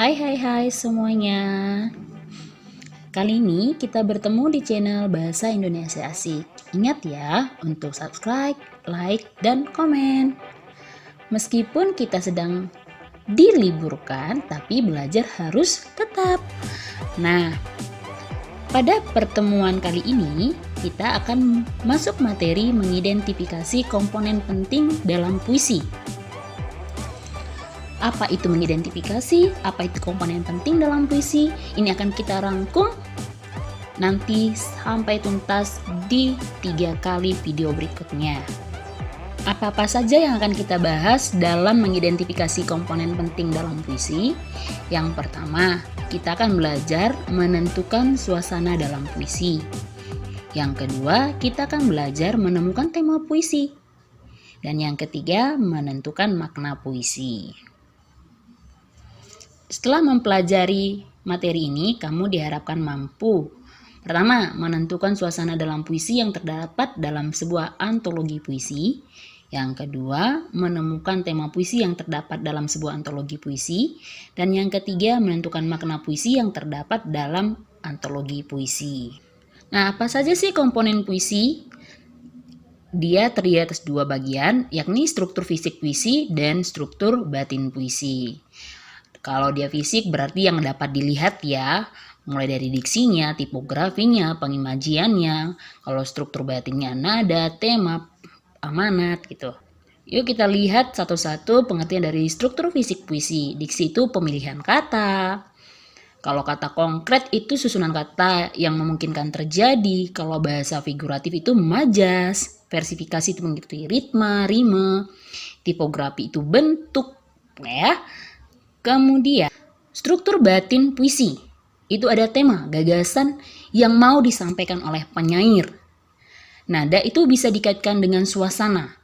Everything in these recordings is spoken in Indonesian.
Hai semuanya. Kali ini kita bertemu di channel Bahasa Indonesia Asik. Ingat ya untuk subscribe, like, dan komen. Meskipun kita sedang diliburkan, tapi belajar harus tetap. Nah, pada pertemuan kali ini kita akan masuk materi mengidentifikasi komponen penting dalam puisi. Apa itu mengidentifikasi? Apa itu komponen penting dalam puisi? Ini akan kita rangkum nanti sampai tuntas di 3 kali video berikutnya. Apa-apa saja yang akan kita bahas dalam mengidentifikasi komponen penting dalam puisi? Yang pertama, kita akan belajar menentukan suasana dalam puisi. Yang kedua, kita akan belajar menemukan tema puisi. Dan yang ketiga, menentukan makna puisi. Setelah mempelajari materi ini, kamu diharapkan mampu. Pertama, menentukan suasana dalam puisi yang terdapat dalam sebuah antologi puisi. Yang kedua, menemukan tema puisi yang terdapat dalam sebuah antologi puisi. Dan yang ketiga, menentukan makna puisi yang terdapat dalam antologi puisi. Nah, apa saja sih komponen puisi? Dia terdiri atas 2 bagian, yakni struktur fisik puisi dan struktur batin puisi. Kalau dia fisik berarti yang dapat dilihat ya, mulai dari diksinya, tipografinya, pengimajiannya. Kalau struktur batinnya nada, tema, amanat gitu. Yuk kita lihat satu-satu pengertian dari struktur fisik puisi. Diksi itu pemilihan kata. Kalau kata konkret itu susunan kata yang memungkinkan terjadi. Kalau bahasa figuratif itu majas. Versifikasi itu mengikuti ritme, rime. Tipografi itu bentuk, ya. Kemudian, struktur batin puisi. Itu ada tema, gagasan yang mau disampaikan oleh penyair. Nada itu bisa dikaitkan dengan suasana.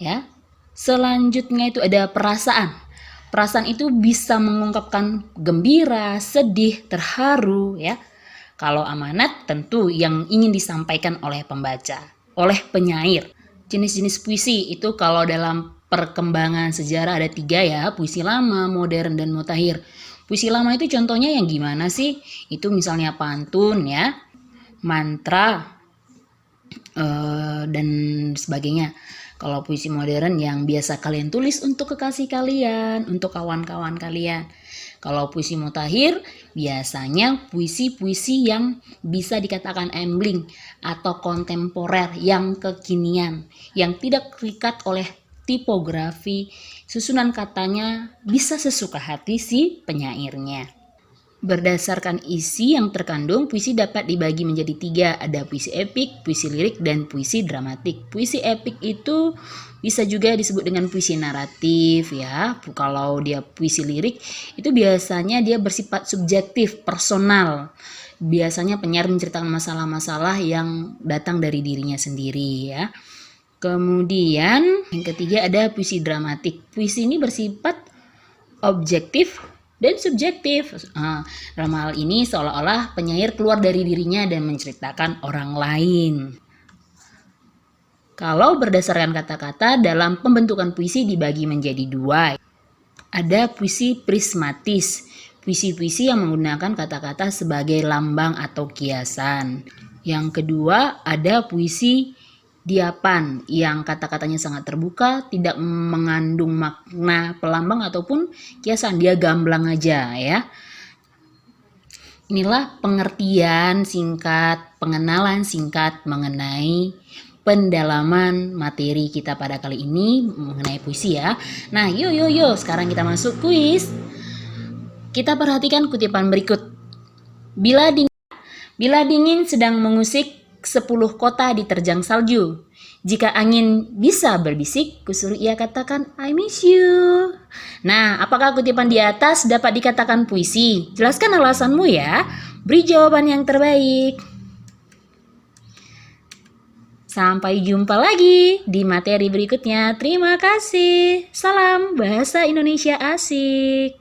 Ya. Selanjutnya itu ada perasaan. Perasaan itu bisa mengungkapkan gembira, sedih, terharu, ya. Kalau amanat tentu yang ingin disampaikan oleh pembaca, oleh penyair. Jenis-jenis puisi itu kalau dalam perkembangan sejarah ada 3 ya, puisi lama, modern, dan mutakhir. Puisi lama itu contohnya yang gimana sih? Itu misalnya pantun ya, mantra, dan sebagainya. Kalau puisi modern yang biasa kalian tulis untuk kekasih kalian, untuk kawan-kawan kalian. Kalau puisi mutakhir biasanya puisi-puisi yang bisa dikatakan embling atau kontemporer, yang kekinian, yang tidak terikat oleh tipografi, susunan katanya bisa sesuka hati si penyairnya. Berdasarkan isi yang terkandung, puisi dapat dibagi menjadi 3. Ada puisi epik, puisi lirik, dan puisi dramatik. Puisi epik itu bisa juga disebut dengan puisi naratif ya. Kalau dia puisi lirik, itu biasanya dia bersifat subjektif, personal. Biasanya penyair menceritakan masalah-masalah yang datang dari dirinya sendiri ya. Kemudian yang ketiga ada puisi dramatik. Puisi ini bersifat objektif dan subjektif. Dalam hal ini seolah-olah penyair keluar dari dirinya dan menceritakan orang lain. Kalau berdasarkan kata-kata, dalam pembentukan puisi dibagi menjadi 2. Ada puisi prismatis, puisi-puisi yang menggunakan kata-kata sebagai lambang atau kiasan. Yang kedua ada puisi diapan yang kata-katanya sangat terbuka, tidak mengandung makna pelambang ataupun kiasan, dia gamblang aja ya. Inilah pengertian singkat, pengenalan singkat mengenai pendalaman materi kita pada kali ini mengenai puisi ya. Nah, yuk sekarang kita masuk kuis. Kita perhatikan kutipan berikut. Bila dingin sedang mengusik 10 kota diterjang salju. Jika angin bisa berbisik, kusuruh ia katakan I miss you. Nah, apakah kutipan di atas dapat dikatakan puisi? Jelaskan alasanmu ya. Beri jawaban yang terbaik. Sampai jumpa lagi di materi berikutnya. Terima kasih. Salam Bahasa Indonesia Asik.